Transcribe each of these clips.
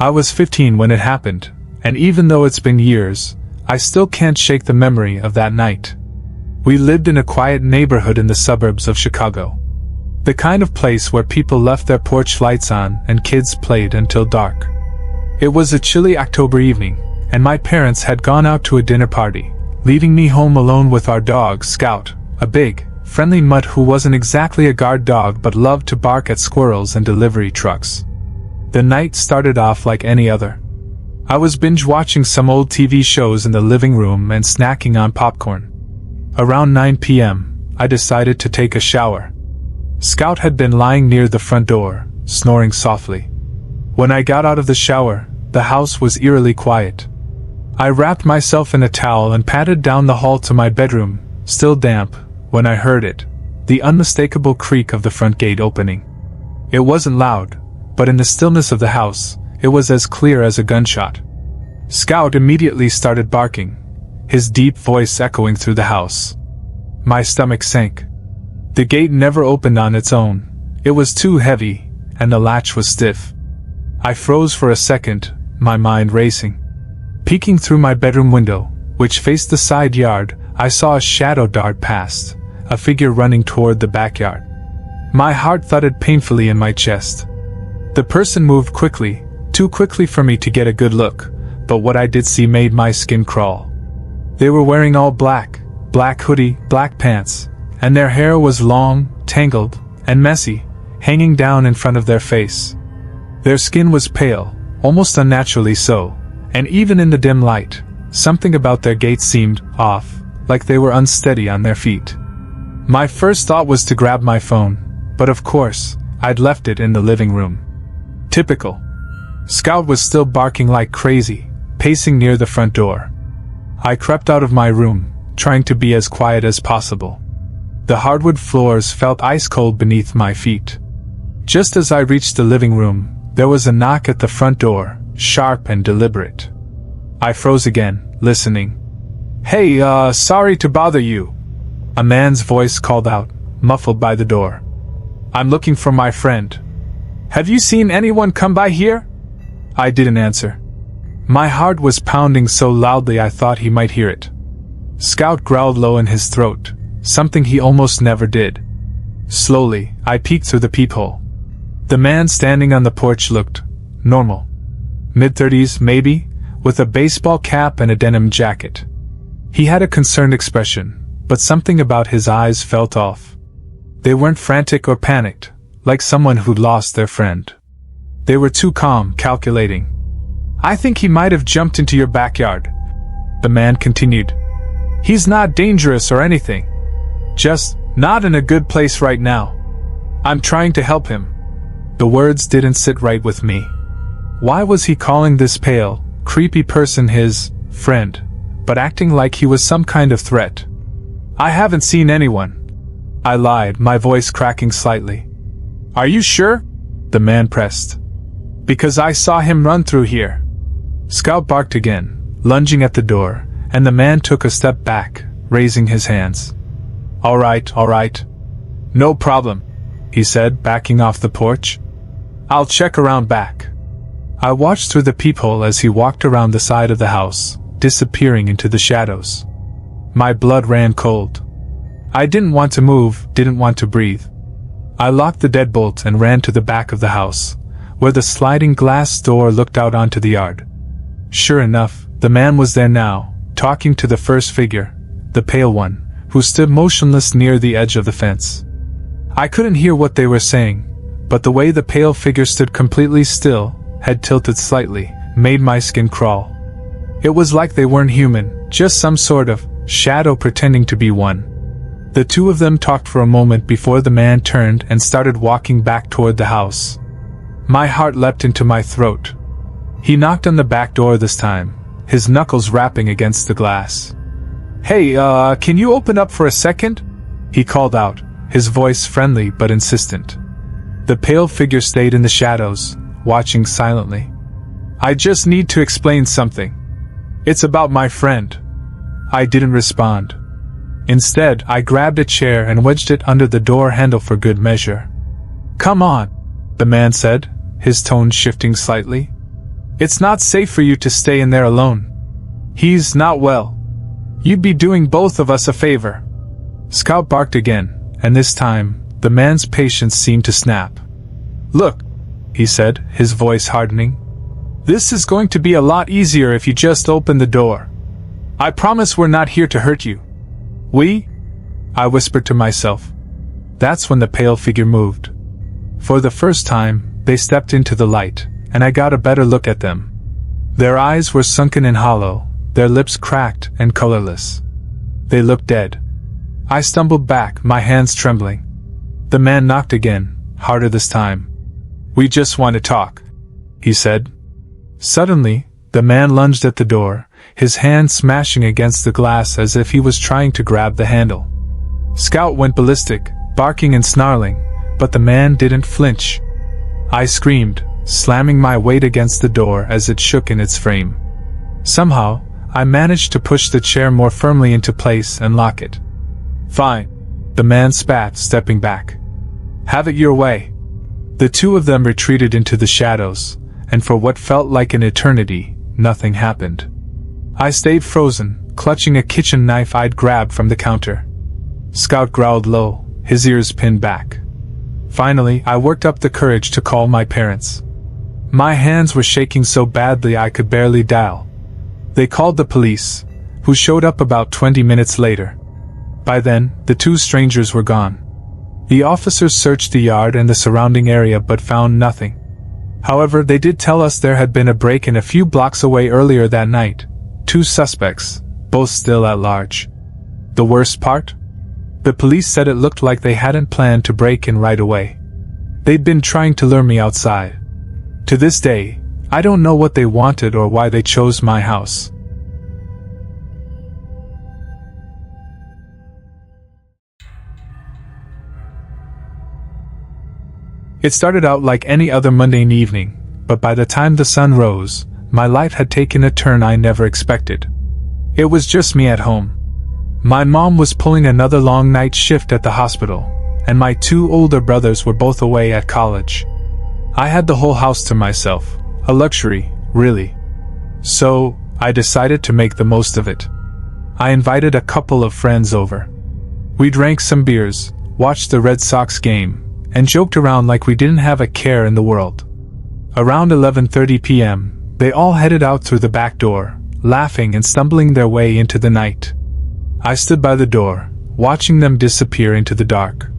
I was 15 when it happened, and even though it's been years, I still can't shake the memory of that night. We lived in a quiet neighborhood in the suburbs of Chicago. The kind of place where people left their porch lights on and kids played until dark. It was a chilly October evening, and my parents had gone out to a dinner party, leaving me home alone with our dog, Scout, a big, friendly mutt who wasn't exactly a guard dog but loved to bark at squirrels and delivery trucks. The night started off like any other. I was binge-watching some old TV shows in the living room and snacking on popcorn. Around 9 p.m., I decided to take a shower. Scout had been lying near the front door, snoring softly. When I got out of the shower, the house was eerily quiet. I wrapped myself in a towel and padded down the hall to my bedroom, still damp, when I heard it, the unmistakable creak of the front gate opening. It wasn't loud, but in the stillness of the house, it was as clear as a gunshot. Scout immediately started barking, his deep voice echoing through the house. My stomach sank. The gate never opened on its own. It was too heavy, and the latch was stiff. I froze for a second, my mind racing. Peeking through my bedroom window, which faced the side yard, I saw a shadow dart past, a figure running toward the backyard. My heart thudded painfully in my chest. The person moved quickly, too quickly for me to get a good look, but what I did see made my skin crawl. They were wearing all black hoodie, black pants, and their hair was long, tangled, and messy, hanging down in front of their face. Their skin was pale, almost unnaturally so, and even in the dim light, something about their gait seemed off, like they were unsteady on their feet. My first thought was to grab my phone, but of course, I'd left it in the living room. Typical. Scout was still barking like crazy, pacing near the front door. I crept out of my room, trying to be as quiet as possible. The hardwood floors felt ice-cold beneath my feet. Just as I reached the living room, there was a knock at the front door, sharp and deliberate. I froze again, listening. "Hey, sorry to bother you," a man's voice called out, muffled by the door. "I'm looking for my friend. Have you seen anyone come by here?" I didn't answer. My heart was pounding so loudly I thought he might hear it. Scout growled low in his throat, something he almost never did. Slowly, I peeked through the peephole. The man standing on the porch looked normal. Mid-30s, maybe, with a baseball cap and a denim jacket. He had a concerned expression, but something about his eyes felt off. They weren't frantic or panicked, like someone who'd lost their friend. They were too calm, calculating. "I think he might have jumped into your backyard," the man continued. "He's not dangerous or anything. Just not in a good place right now. I'm trying to help him." The words didn't sit right with me. Why was he calling this pale, creepy person his friend, but acting like he was some kind of threat? "I haven't seen anyone," I lied, my voice cracking slightly. "Are you sure?" the man pressed. "Because I saw him run through here." Scout barked again, lunging at the door, and the man took a step back, raising his hands. All right. No problem," he said, backing off the porch. "I'll check around back." I watched through the peephole as he walked around the side of the house, disappearing into the shadows. My blood ran cold. I didn't want to move, didn't want to breathe. I locked the deadbolt and ran to the back of the house, where the sliding glass door looked out onto the yard. Sure enough, the man was there now, talking to the first figure, the pale one, who stood motionless near the edge of the fence. I couldn't hear what they were saying, but the way the pale figure stood completely still, head tilted slightly, made my skin crawl. It was like they weren't human, just some sort of shadow pretending to be one. The two of them talked for a moment before the man turned and started walking back toward the house. My heart leapt into my throat. He knocked on the back door this time, his knuckles rapping against the glass. "Hey, can you open up for a second?" he called out, his voice friendly but insistent. The pale figure stayed in the shadows, watching silently. "I just need to explain something. It's about my friend." I didn't respond. Instead, I grabbed a chair and wedged it under the door handle for good measure. "Come on," the man said, his tone shifting slightly. It's not safe for you to stay in there alone. He's not well. You'd be doing both of us a favor." Scout barked again, and this time, the man's patience seemed to snap. "Look," he said, his voice hardening. "This is going to be a lot easier if you just open the door. I promise we're not here to hurt you." "We?" I whispered to myself. That's when the pale figure moved. For the first time, they stepped into the light, and I got a better look at them. Their eyes were sunken and hollow, their lips cracked and colorless. They looked dead. I stumbled back, my hands trembling. The man knocked again, harder this time. "We just want to talk," he said. Suddenly, the man lunged at the door, his hand smashing against the glass as if he was trying to grab the handle. Scout went ballistic, barking and snarling, but the man didn't flinch. I screamed, slamming my weight against the door as it shook in its frame. Somehow, I managed to push the chair more firmly into place and lock it. "Fine," the man spat, stepping back. "Have it your way." The two of them retreated into the shadows, and for what felt like an eternity, nothing happened. I stayed frozen, clutching a kitchen knife I'd grabbed from the counter. Scout growled low, his ears pinned back. Finally, I worked up the courage to call my parents. My hands were shaking so badly I could barely dial. They called the police, who showed up about 20 minutes later. By then, the two strangers were gone. The officers searched the yard and the surrounding area but found nothing. However, they did tell us there had been a break-in a few blocks away earlier that night. 2 suspects, both still at large. The worst part? The police said it looked like they hadn't planned to break in right away. They'd been trying to lure me outside. To this day, I don't know what they wanted or why they chose my house. It started out like any other mundane evening, but by the time the sun rose, my life had taken a turn I never expected. It was just me at home. My mom was pulling another long night shift at the hospital, and my 2 older brothers were both away at college. I had the whole house to myself, a luxury, really. So, I decided to make the most of it. I invited a couple of friends over. We drank some beers, watched the Red Sox game, and joked around like we didn't have a care in the world. Around 11:30 p.m., they all headed out through the back door, laughing and stumbling their way into the night. I stood by the door, watching them disappear into the dark.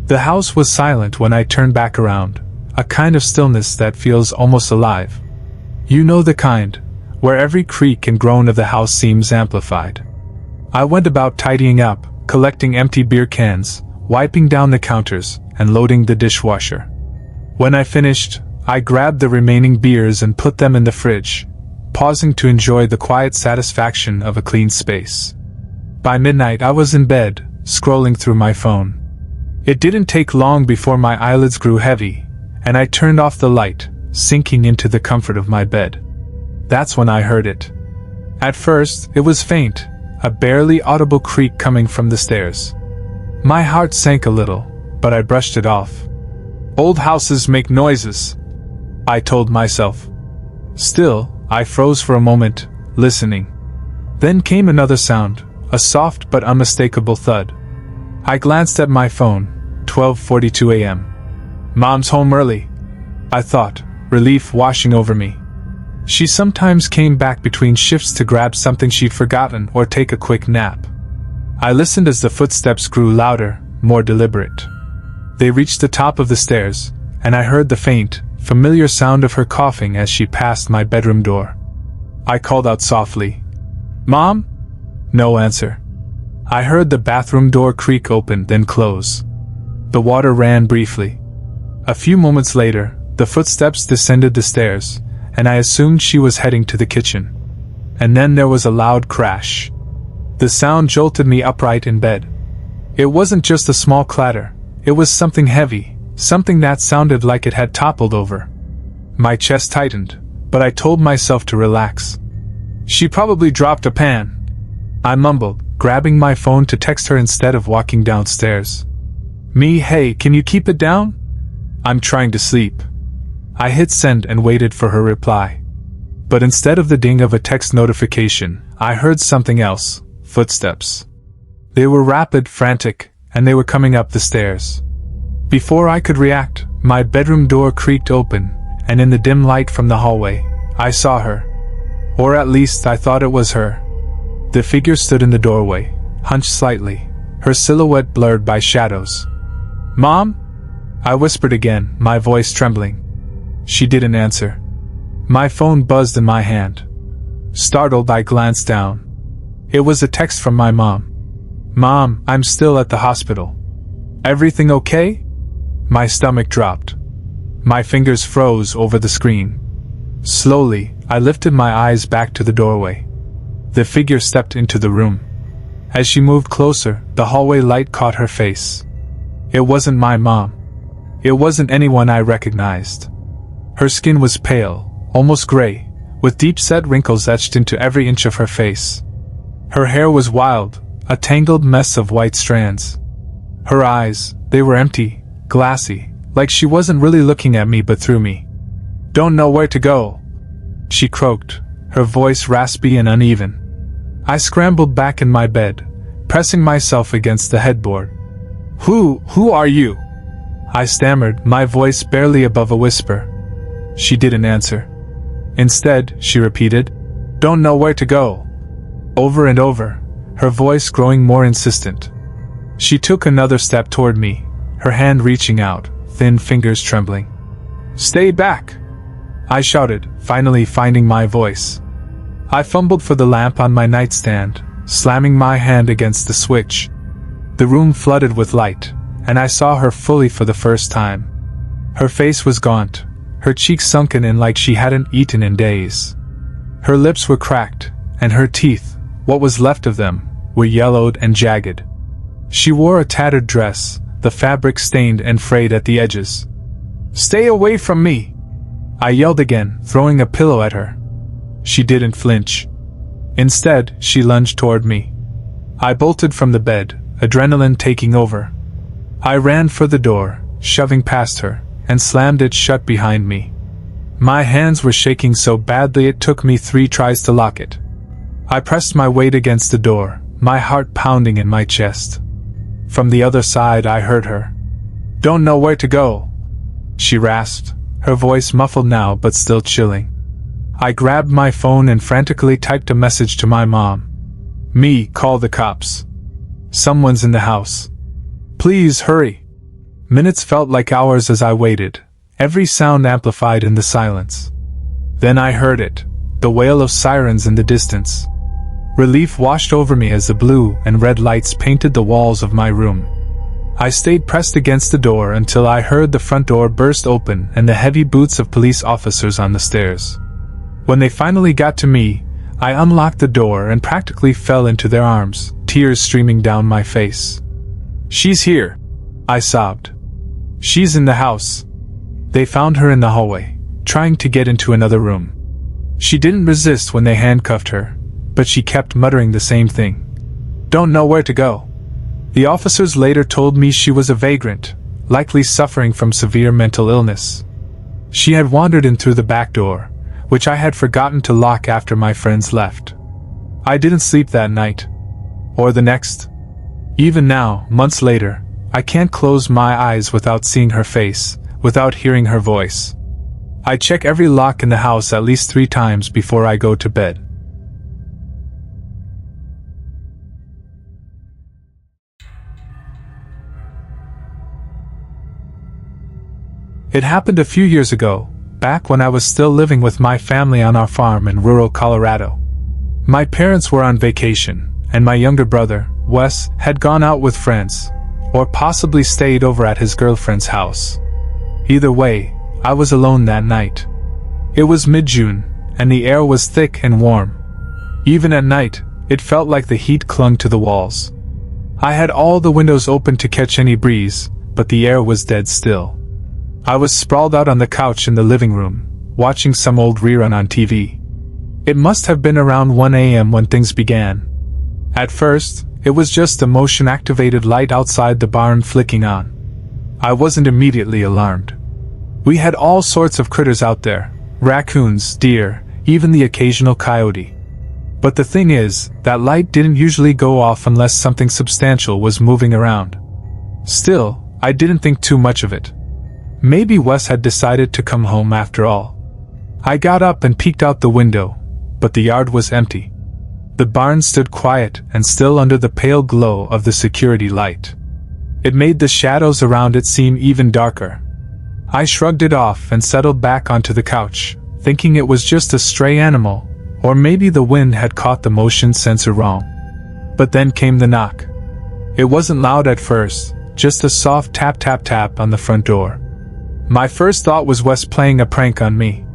The house was silent when I turned back around, a kind of stillness that feels almost alive. You know the kind, where every creak and groan of the house seems amplified. I went about tidying up, collecting empty beer cans, wiping down the counters, and loading the dishwasher. When I finished, I grabbed the remaining beers and put them in the fridge, pausing to enjoy the quiet satisfaction of a clean space. By midnight I was in bed, scrolling through my phone. It didn't take long before my eyelids grew heavy, and I turned off the light, sinking into the comfort of my bed. That's when I heard it. At first, it was faint, a barely audible creak coming from the stairs. My heart sank a little, but I brushed it off. "Old houses make noises," I told myself. Still, I froze for a moment, listening. Then came another sound, a soft but unmistakable thud. I glanced at my phone, 12:42 a.m. Mom's home early, I thought, relief washing over me. She sometimes came back between shifts to grab something she'd forgotten or take a quick nap. I listened as the footsteps grew louder, more deliberate. They reached the top of the stairs, and I heard the faint, familiar sound of her coughing as she passed my bedroom door. I called out softly, "Mom?" No answer. I heard the bathroom door creak open, then close. The water ran briefly. A few moments later, the footsteps descended the stairs, and I assumed she was heading to the kitchen. And then there was a loud crash. The sound jolted me upright in bed. It wasn't just a small clatter, it was something heavy, something that sounded like it had toppled over. My chest tightened, but I told myself to relax. She probably dropped a pan, I mumbled, grabbing my phone to text her instead of walking downstairs. Hey, can you keep it down? I'm trying to sleep. I hit send and waited for her reply. But instead of the ding of a text notification, I heard something else: footsteps. They were rapid, frantic, and they were coming up the stairs. Before I could react, my bedroom door creaked open, and in the dim light from the hallway, I saw her. Or at least I thought it was her. The figure stood in the doorway, hunched slightly, her silhouette blurred by shadows. "Mom?" I whispered again, my voice trembling. She didn't answer. My phone buzzed in my hand. Startled, I glanced down. It was a text from my mom. "Mom, I'm still at the hospital. Everything okay?" My stomach dropped. My fingers froze over the screen. Slowly, I lifted my eyes back to the doorway. The figure stepped into the room. As she moved closer, the hallway light caught her face. It wasn't my mom. It wasn't anyone I recognized. Her skin was pale, almost gray, with deep-set wrinkles etched into every inch of her face. Her hair was wild, a tangled mess of white strands. Her eyes, they were empty, glassy, like she wasn't really looking at me but through me. "Don't know where to go," she croaked, her voice raspy and uneven. I scrambled back in my bed, pressing myself against the headboard. Who are you?" I stammered, my voice barely above a whisper. She didn't answer. Instead, she repeated, "Don't know where to go," over and over, her voice growing more insistent. She took another step toward me, her hand reaching out, thin fingers trembling. "Stay back!" I shouted, finally finding my voice. I fumbled for the lamp on my nightstand, slamming my hand against the switch. The room flooded with light, and I saw her fully for the first time. Her face was gaunt, her cheeks sunken in like she hadn't eaten in days. Her lips were cracked, and her teeth, what was left of them, were yellowed and jagged. She wore a tattered dress, the fabric stained and frayed at the edges. "Stay away from me!" I yelled again, throwing a pillow at her. She didn't flinch. Instead, she lunged toward me. I bolted from the bed, adrenaline taking over. I ran for the door, shoving past her, and slammed it shut behind me. My hands were shaking so badly it took me 3 tries to lock it. I pressed my weight against the door, my heart pounding in my chest. From the other side I heard her. "Don't know where to go," she rasped, her voice muffled now but still chilling. I grabbed my phone and frantically typed a message to my mom. "Me, call the cops. Someone's in the house. Please hurry." Minutes felt like hours as I waited, every sound amplified in the silence. Then I heard it, the wail of sirens in the distance. Relief washed over me as the blue and red lights painted the walls of my room. I stayed pressed against the door until I heard the front door burst open and the heavy boots of police officers on the stairs. When they finally got to me, I unlocked the door and practically fell into their arms, tears streaming down my face. "She's here," I sobbed. "She's in the house." They found her in the hallway, trying to get into another room. She didn't resist when they handcuffed her, but she kept muttering the same thing. "Don't know where to go." The officers later told me she was a vagrant, likely suffering from severe mental illness. She had wandered in through the back door, which I had forgotten to lock after my friends left. I didn't sleep that night. Or the next. Even now, months later, I can't close my eyes without seeing her face, without hearing her voice. I check every lock in the house at least 3 times before I go to bed. It happened a few years ago, back when I was still living with my family on our farm in rural Colorado. My parents were on vacation, and my younger brother, Wes, had gone out with friends, or possibly stayed over at his girlfriend's house. Either way, I was alone that night. It was mid-June, and the air was thick and warm. Even at night, it felt like the heat clung to the walls. I had all the windows open to catch any breeze, but the air was dead still. I was sprawled out on the couch in the living room, watching some old rerun on TV. It must have been around 1 a.m. when things began. At first, it was just the motion-activated light outside the barn flicking on. I wasn't immediately alarmed. We had all sorts of critters out there: raccoons, deer, even the occasional coyote. But the thing is, that light didn't usually go off unless something substantial was moving around. Still, I didn't think too much of it. Maybe Wes had decided to come home after all. I got up and peeked out the window, but the yard was empty. The barn stood quiet and still under the pale glow of the security light. It made the shadows around it seem even darker. I shrugged it off and settled back onto the couch, thinking it was just a stray animal, or maybe the wind had caught the motion sensor wrong. But then came the knock. It wasn't loud at first, just a soft tap tap tap on the front door. My first thought was Wes playing a prank on me.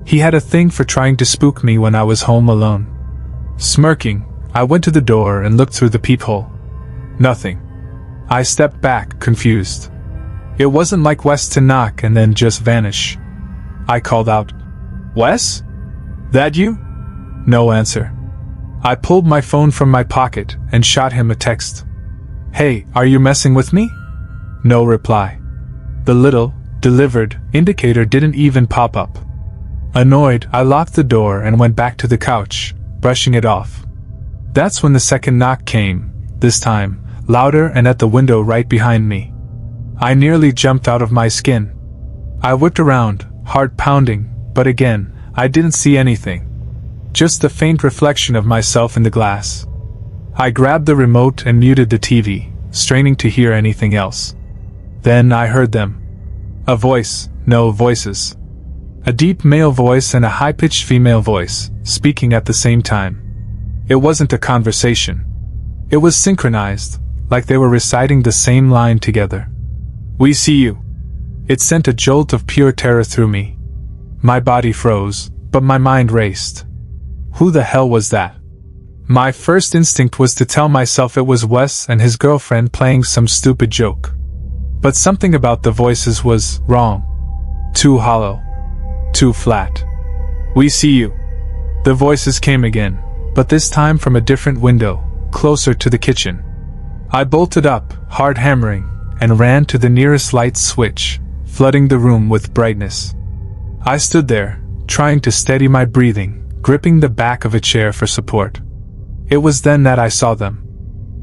He had a thing for trying to spook me when I was home alone. Smirking, I went to the door and looked through the peephole. Nothing. I stepped back, confused. It wasn't like Wes to knock and then just vanish. I called out, "Wes? That you?" No answer. I pulled my phone from my pocket and shot him a text. "Hey, are you messing with me?" No reply. The little, delivered, indicator didn't even pop up. Annoyed, I locked the door and went back to the couch, brushing it off. That's when the second knock came, this time, louder and at the window right behind me. I nearly jumped out of my skin. I whipped around, heart pounding, but again, I didn't see anything. Just the faint reflection of myself in the glass. I grabbed the remote and muted the TV, straining to hear anything else. Then I heard them. A voice, no voices. A deep male voice and a high-pitched female voice, speaking at the same time. It wasn't a conversation. It was synchronized, like they were reciting the same line together. "We see you." It sent a jolt of pure terror through me. My body froze, but my mind raced. Who the hell was that? My first instinct was to tell myself it was Wes and his girlfriend playing some stupid joke. But something about the voices was wrong. Too hollow. Too flat. "We see you." The voices came again, but this time from a different window, closer to the kitchen. I bolted up, hard hammering, and ran to the nearest light switch, flooding the room with brightness. I stood there, trying to steady my breathing, gripping the back of a chair for support. It was then that I saw them.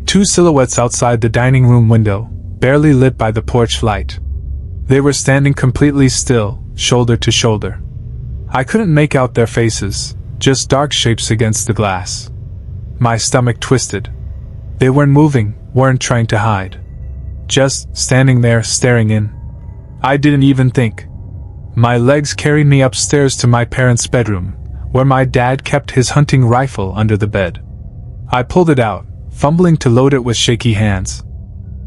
Two silhouettes outside the dining room window, barely lit by the porch light. They were standing completely still, shoulder to shoulder. I couldn't make out their faces, just dark shapes against the glass. My stomach twisted. They weren't moving, weren't trying to hide. Just standing there, staring in. I didn't even think. My legs carried me upstairs to my parents' bedroom, where my dad kept his hunting rifle under the bed. I pulled it out, fumbling to load it with shaky hands.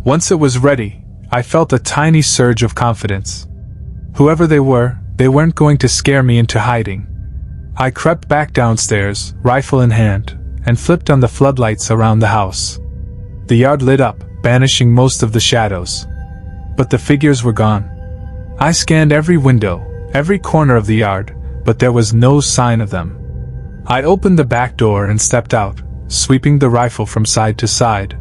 Once it was ready, I felt a tiny surge of confidence. Whoever they weren't going to scare me into hiding. I crept back downstairs, rifle in hand, and flipped on the floodlights around the house. The yard lit up, banishing most of the shadows. But the figures were gone. I scanned every window, every corner of the yard, but there was no sign of them. I opened the back door and stepped out, sweeping the rifle from side to side.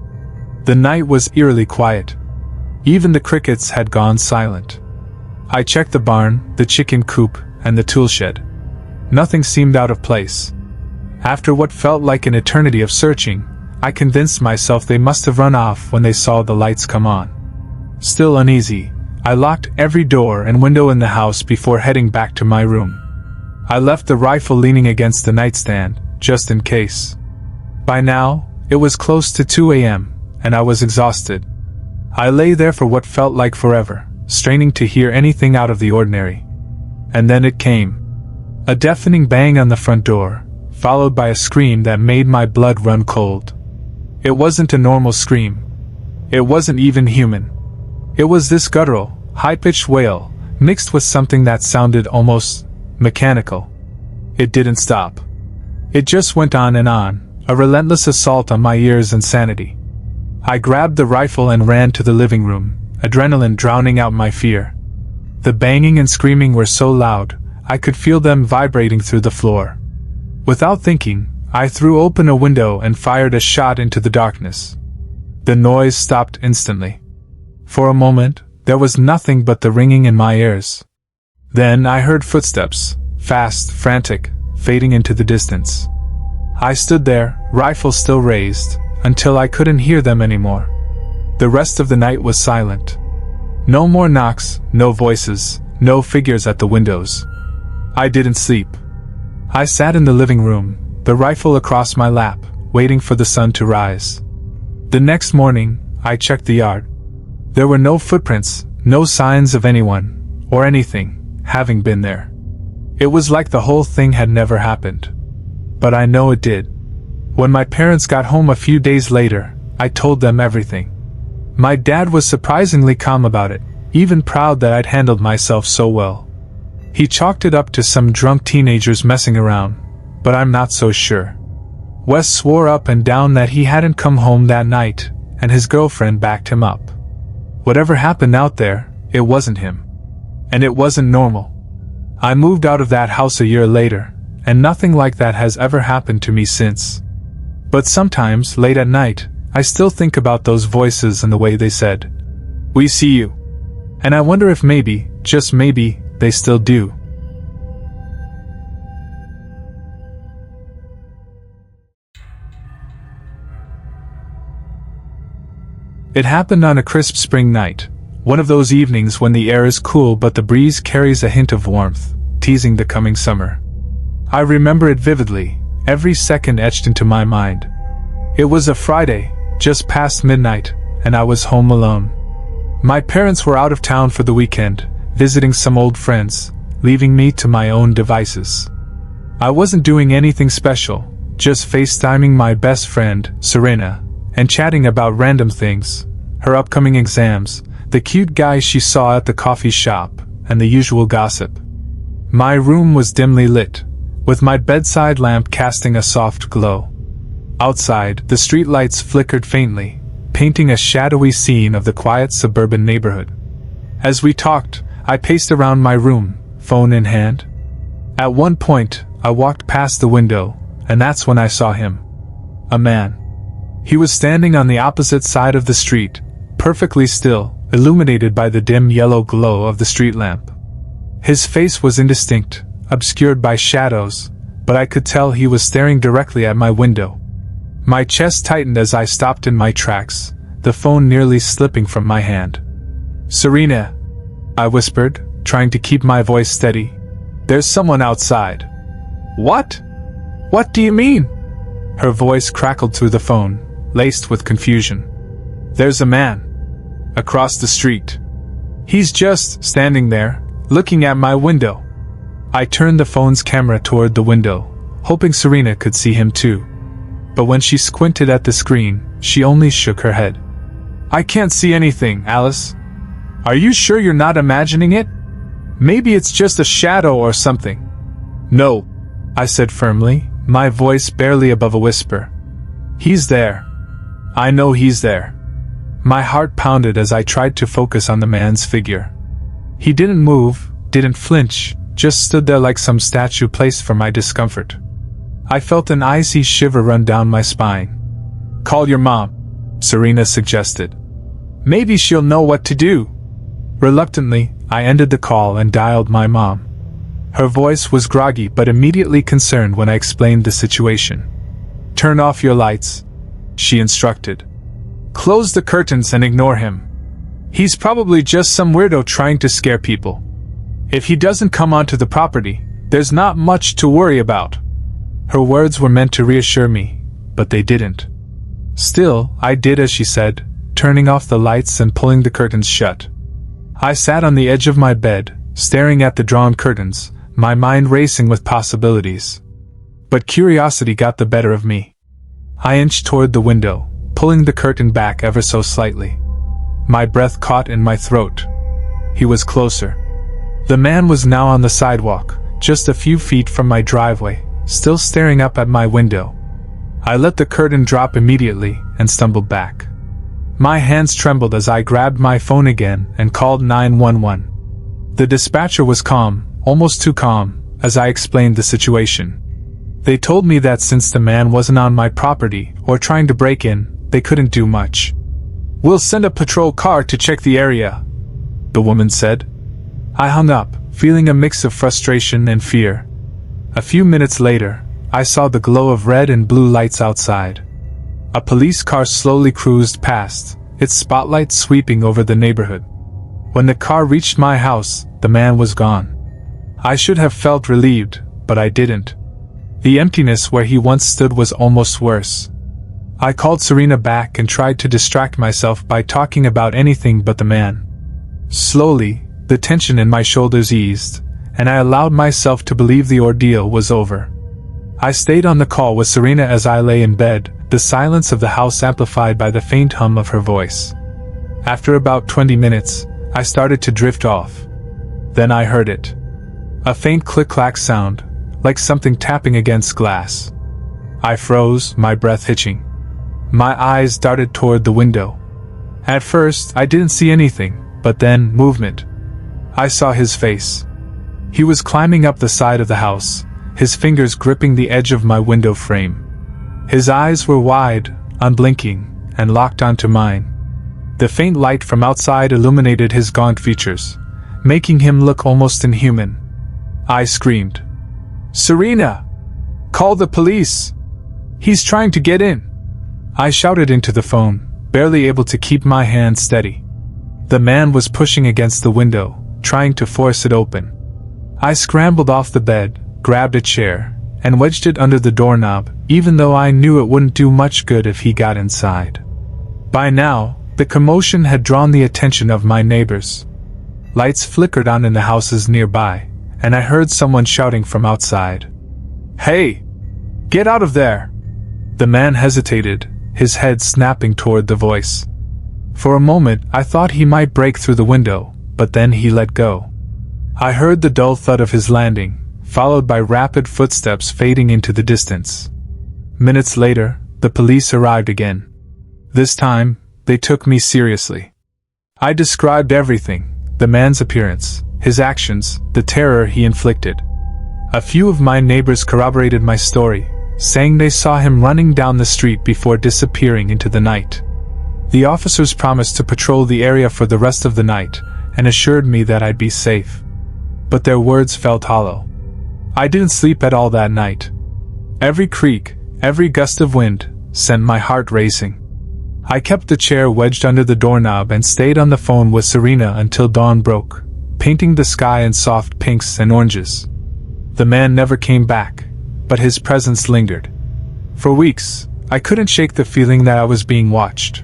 The night was eerily quiet. Even the crickets had gone silent. I checked the barn, the chicken coop, and the tool shed. Nothing seemed out of place. After what felt like an eternity of searching, I convinced myself they must have run off when they saw the lights come on. Still uneasy, I locked every door and window in the house before heading back to my room. I left the rifle leaning against the nightstand, just in case. By now, it was close to 2 a.m., and I was exhausted. I lay there for what felt like forever, straining to hear anything out of the ordinary. And then it came. A deafening bang on the front door, followed by a scream that made my blood run cold. It wasn't a normal scream. It wasn't even human. It was this guttural, high-pitched wail, mixed with something that sounded almost mechanical. It didn't stop. It just went on, a relentless assault on my ears and sanity. I grabbed the rifle and ran to the living room, adrenaline drowning out my fear. The banging and screaming were so loud, I could feel them vibrating through the floor. Without thinking, I threw open a window and fired a shot into the darkness. The noise stopped instantly. For a moment, there was nothing but the ringing in my ears. Then I heard footsteps, fast, frantic, fading into the distance. I stood there, rifle still raised, until I couldn't hear them anymore. The rest of the night was silent. No more knocks, no voices, no figures at the windows. I didn't sleep. I sat in the living room, the rifle across my lap, waiting for the sun to rise. The next morning, I checked the yard. There were no footprints, no signs of anyone, or anything, having been there. It was like the whole thing had never happened. But I know it did. When my parents got home a few days later, I told them everything. My dad was surprisingly calm about it, even proud that I'd handled myself so well. He chalked it up to some drunk teenagers messing around, but I'm not so sure. Wes swore up and down that he hadn't come home that night, and his girlfriend backed him up. Whatever happened out there, it wasn't him. And it wasn't normal. I moved out of that house a year later, and nothing like that has ever happened to me since. But sometimes, late at night, I still think about those voices and the way they said, "We see you." And I wonder if maybe, just maybe, they still do. It happened on a crisp spring night, one of those evenings when the air is cool but the breeze carries a hint of warmth, teasing the coming summer. I remember it vividly, every second etched into my mind. It was a Friday, just past midnight, and I was home alone. My parents were out of town for the weekend, visiting some old friends, leaving me to my own devices. I wasn't doing anything special, just FaceTiming my best friend, Serena, and chatting about random things, her upcoming exams, the cute guy she saw at the coffee shop, and the usual gossip. My room was dimly lit, with my bedside lamp casting a soft glow. Outside, the streetlights flickered faintly, painting a shadowy scene of the quiet suburban neighborhood. As we talked, I paced around my room, phone in hand. At one point, I walked past the window, and that's when I saw him. A man. He was standing on the opposite side of the street, perfectly still, illuminated by the dim yellow glow of the street lamp. His face was indistinct, obscured by shadows, but I could tell he was staring directly at my window. My chest tightened as I stopped in my tracks, the phone nearly slipping from my hand. "Serena," I whispered, trying to keep my voice steady. "There's someone outside." "What? What do you mean?" Her voice crackled through the phone, laced with confusion. "There's a man. Across the street. He's just standing there, looking at my window." I turned the phone's camera toward the window, hoping Serena could see him too. But when she squinted at the screen, she only shook her head. "I can't see anything, Alice. Are you sure you're not imagining it? Maybe it's just a shadow or something." "No," I said firmly, my voice barely above a whisper. "He's there. I know he's there." My heart pounded as I tried to focus on the man's figure. He didn't move, didn't flinch, just stood there like some statue placed for my discomfort. I felt an icy shiver run down my spine. "Call your mom," Serena suggested. "Maybe she'll know what to do." Reluctantly, I ended the call and dialed my mom. Her voice was groggy but immediately concerned when I explained the situation. "Turn off your lights," she instructed. "Close the curtains and ignore him. He's probably just some weirdo trying to scare people. If he doesn't come onto the property, there's not much to worry about." Her words were meant to reassure me, but they didn't. Still, I did as she said, turning off the lights and pulling the curtains shut. I sat on the edge of my bed, staring at the drawn curtains, my mind racing with possibilities. But curiosity got the better of me. I inched toward the window, pulling the curtain back ever so slightly. My breath caught in my throat. He was closer. The man was now on the sidewalk, just a few feet from my driveway, still staring up at my window. I let the curtain drop immediately and stumbled back. My hands trembled as I grabbed my phone again and called 911. The dispatcher was calm, almost too calm, as I explained the situation. They told me that since the man wasn't on my property or trying to break in, they couldn't do much. "We'll send a patrol car to check the area," the woman said. I hung up, feeling a mix of frustration and fear. A few minutes later, I saw the glow of red and blue lights outside. A police car slowly cruised past, its spotlight sweeping over the neighborhood. When the car reached my house, the man was gone. I should have felt relieved, but I didn't. The emptiness where he once stood was almost worse. I called Serena back and tried to distract myself by talking about anything but the man. Slowly, the tension in my shoulders eased, and I allowed myself to believe the ordeal was over. I stayed on the call with Serena as I lay in bed, the silence of the house amplified by the faint hum of her voice. After about 20 minutes, I started to drift off. Then I heard it. A faint click-clack sound, like something tapping against glass. I froze, my breath hitching. My eyes darted toward the window. At first, I didn't see anything, but then, movement. I saw his face. He was climbing up the side of the house, his fingers gripping the edge of my window frame. His eyes were wide, unblinking, and locked onto mine. The faint light from outside illuminated his gaunt features, making him look almost inhuman. I screamed, "Serena! Call the police! He's trying to get in!" I shouted into the phone, barely able to keep my hand steady. The man was pushing against the window, trying to force it open. I scrambled off the bed, grabbed a chair, and wedged it under the doorknob, even though I knew it wouldn't do much good if he got inside. By now, the commotion had drawn the attention of my neighbors. Lights flickered on in the houses nearby, and I heard someone shouting from outside. "Hey! Get out of there!" The man hesitated, his head snapping toward the voice. For a moment, I thought he might break through the window, but then he let go. I heard the dull thud of his landing, followed by rapid footsteps fading into the distance. Minutes later, the police arrived again. This time, they took me seriously. I described everything, the man's appearance, his actions, the terror he inflicted. A few of my neighbors corroborated my story, saying they saw him running down the street before disappearing into the night. The officers promised to patrol the area for the rest of the night, and assured me that I'd be safe. But their words felt hollow. I didn't sleep at all that night. Every creak, every gust of wind, sent my heart racing. I kept the chair wedged under the doorknob and stayed on the phone with Serena until dawn broke, painting the sky in soft pinks and oranges. The man never came back, but his presence lingered. For weeks, I couldn't shake the feeling that I was being watched.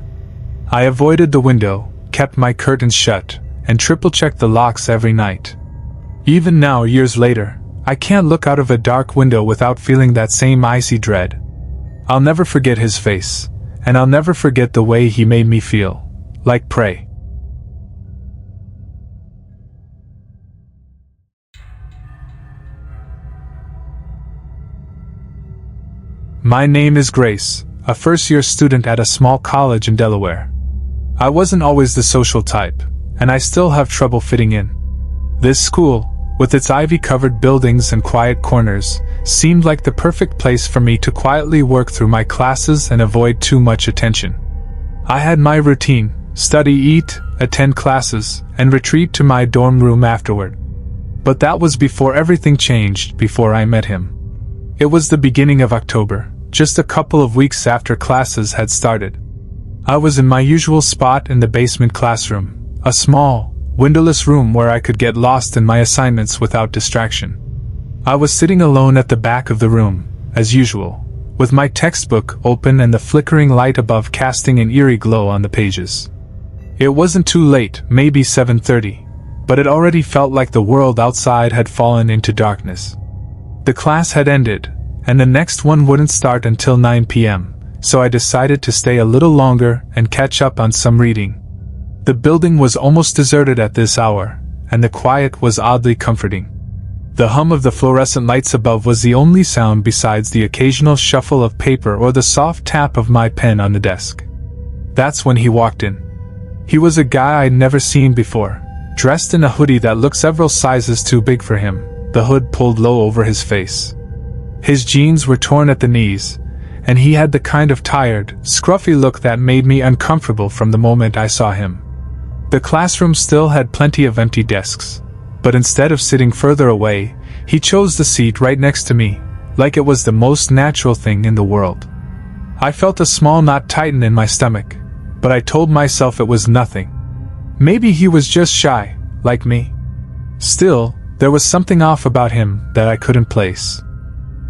I avoided the window, kept my curtains shut, and triple-checked the locks every night. Even now, years later, I can't look out of a dark window without feeling that same icy dread. I'll never forget his face, and I'll never forget the way he made me feel, like prey. My name is Grace, a first-year student at a small college in Delaware. I wasn't always the social type, and I still have trouble fitting in. This school, with its ivy-covered buildings and quiet corners, seemed like the perfect place for me to quietly work through my classes and avoid too much attention. I had my routine: study, eat, attend classes, and retreat to my dorm room afterward. But that was before everything changed, before I met him. It was the beginning of October, just a couple of weeks after classes had started. I was in my usual spot in the basement classroom, a small, windowless room where I could get lost in my assignments without distraction. I was sitting alone at the back of the room, as usual, with my textbook open and the flickering light above casting an eerie glow on the pages. It wasn't too late, maybe 7:30, but it already felt like the world outside had fallen into darkness. The class had ended, and the next one wouldn't start until 9 p.m., so I decided to stay a little longer and catch up on some reading. The building was almost deserted at this hour, and the quiet was oddly comforting. The hum of the fluorescent lights above was the only sound besides the occasional shuffle of paper or the soft tap of my pen on the desk. That's when he walked in. He was a guy I'd never seen before, dressed in a hoodie that looked several sizes too big for him, the hood pulled low over his face. His jeans were torn at the knees, and he had the kind of tired, scruffy look that made me uncomfortable from the moment I saw him. The classroom still had plenty of empty desks, but instead of sitting further away, He chose the seat right next to me, like it was the most natural thing in the world. I felt a small knot tighten in my stomach, but I told myself it was nothing. Maybe he was just shy, like me. Still, there was something off about him that I couldn't place.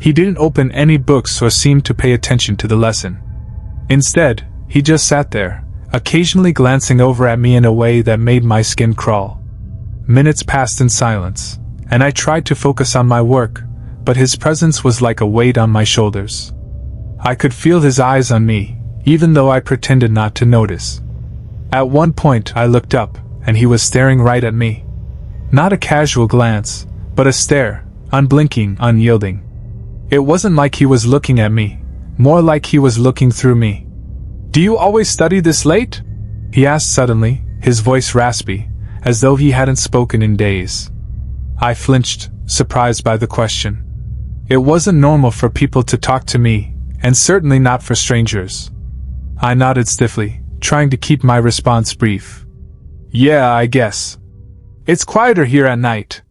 He didn't open any books or seem to pay attention to the lesson. Instead, he just sat there, occasionally glancing over at me in a way that made my skin crawl. Minutes passed in silence, and I tried to focus on my work, but his presence was like a weight on my shoulders. I could feel his eyes on me, even though I pretended not to notice. At one point I looked up, and he was staring right at me. Not a casual glance, but a stare, unblinking, unyielding. It wasn't like he was looking at me, more like he was looking through me. "Do you always study this late?" he asked suddenly, his voice raspy, as though he hadn't spoken in days. I flinched, surprised by the question. It wasn't normal for people to talk to me, and certainly not for strangers. I nodded stiffly, trying to keep my response brief. "Yeah, I guess. It's quieter here at night."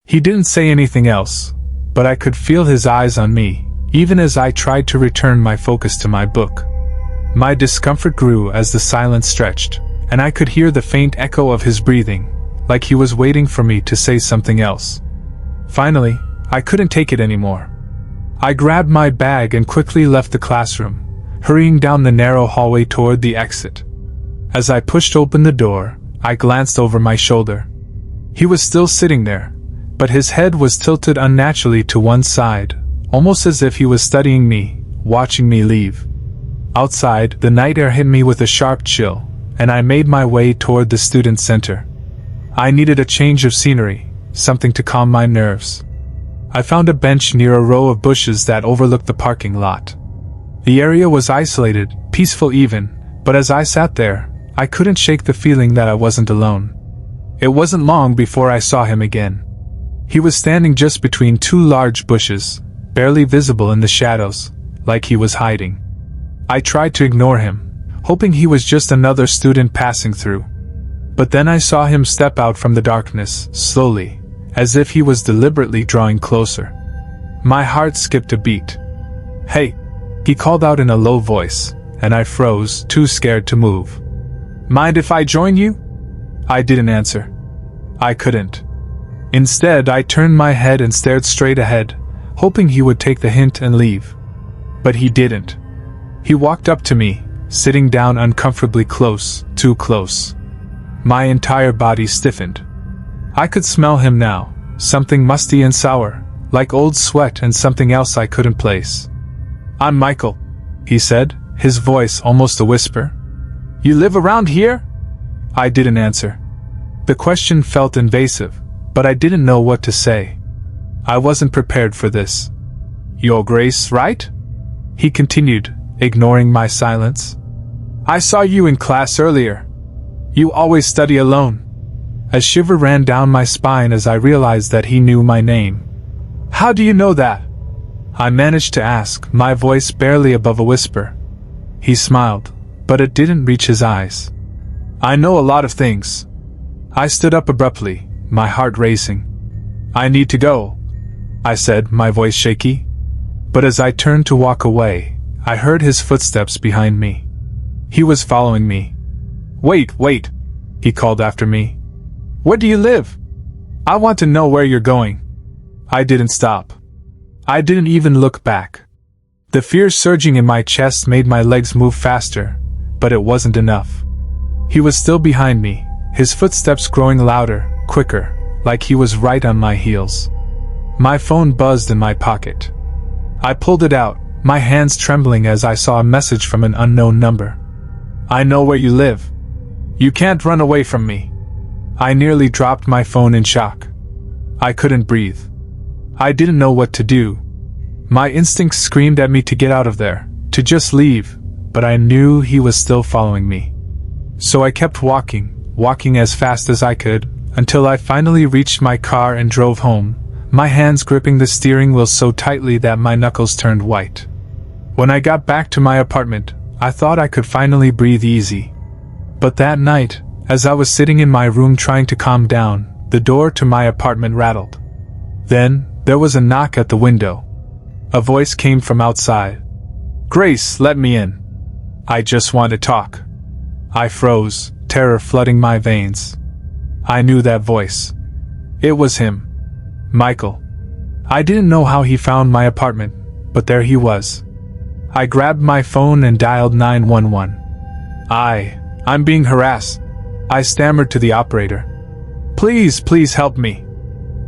He didn't say anything else, but I could feel his eyes on me, even as I tried to return my focus to my book. My discomfort grew as the silence stretched, and I could hear the faint echo of his breathing, like he was waiting for me to say something else. Finally, I couldn't take it anymore. I grabbed my bag and quickly left the classroom, hurrying down the narrow hallway toward the exit. As I pushed open the door, I glanced over my shoulder. He was still sitting there, but his head was tilted unnaturally to one side, almost as if he was studying me, watching me leave. Outside, the night air hit me with a sharp chill, and I made my way toward the student center. I needed a change of scenery, something to calm my nerves. I found a bench near a row of bushes that overlooked the parking lot. The area was isolated, peaceful even, but as I sat there, I couldn't shake the feeling that I wasn't alone. It wasn't long before I saw him again. He was standing just between two large bushes, barely visible in the shadows, like he was hiding. I tried to ignore him, hoping he was just another student passing through. But then I saw him step out from the darkness, slowly, as if he was deliberately drawing closer. My heart skipped a beat. "Hey," he called out in a low voice, and I froze, too scared to move. "Mind if I join you?" I didn't answer. I couldn't. Instead, I turned my head and stared straight ahead, hoping he would take the hint and leave. But he didn't. He walked up to me, sitting down uncomfortably close, too close. My entire body stiffened. I could smell him now, something musty and sour, like old sweat and something else I couldn't place. "I'm Michael," he said, his voice almost a whisper. "You live around here?" I didn't answer. The question felt invasive, but I didn't know what to say. I wasn't prepared for this. "Your Grace, right?" he continued, ignoring my silence. "I saw you in class earlier. You always study alone." A shiver ran down my spine as I realized that he knew my name. "How do you know that?" I managed to ask, my voice barely above a whisper. He smiled, but it didn't reach his eyes. "I know a lot of things." I stood up abruptly, my heart racing. "I need to go," I said, my voice shaky. But as I turned to walk away, I heard his footsteps behind me. He was following me. Wait, he called after me. "Where do you live? I want to know where you're going." I didn't stop. I didn't even look back. The fear surging in my chest made my legs move faster, but it wasn't enough. He was still behind me, his footsteps growing louder, quicker, like he was right on my heels. My phone buzzed in my pocket. I pulled it out, my hands trembling as I saw a message from an unknown number. "I know where you live. You can't run away from me." I nearly dropped my phone in shock. I couldn't breathe. I didn't know what to do. My instincts screamed at me to get out of there, to just leave, but I knew he was still following me. So I kept walking as fast as I could, until I finally reached my car and drove home, my hands gripping the steering wheel so tightly that my knuckles turned white. When I got back to my apartment, I thought I could finally breathe easy. But that night, as I was sitting in my room trying to calm down, the door to my apartment rattled. Then, There was a knock at the window. A voice came from outside. "Grace, let me in. I just want to talk." I froze, terror flooding my veins. I knew that voice. It was him. Michael. I didn't know how he found my apartment, but there he was. I grabbed my phone and dialed 911. I'm being harassed," I stammered to the operator. Please help me."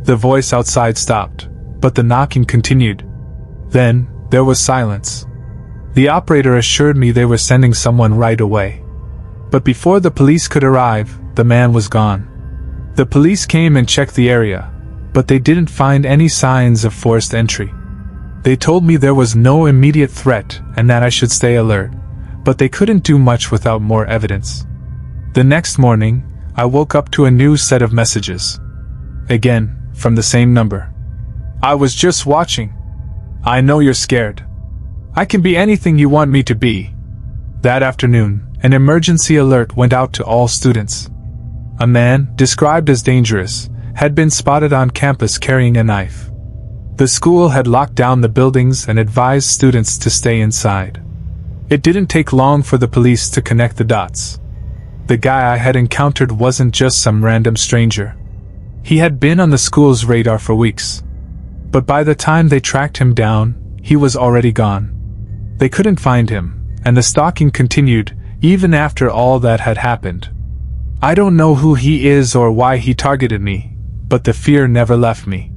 The voice outside stopped, but the knocking continued. Then, there was silence. The operator assured me they were sending someone right away. But before the police could arrive, the man was gone. The police came and checked the area, but they didn't find any signs of forced entry. They told me there was no immediate threat and that I should stay alert, but they couldn't do much without more evidence. The next morning, I woke up to a new set of messages. Again, from the same number. "I was just watching. I know you're scared. I can be anything you want me to be." That afternoon, an emergency alert went out to all students. A man, described as dangerous, had been spotted on campus carrying a knife. The school had locked down the buildings and advised students to stay inside. It didn't take long for the police to connect the dots. The guy I had encountered wasn't just some random stranger. He had been on the school's radar for weeks. But by the time they tracked him down, he was already gone. They couldn't find him, and the stalking continued, even after all that had happened. I don't know who he is or why he targeted me, but the fear never left me.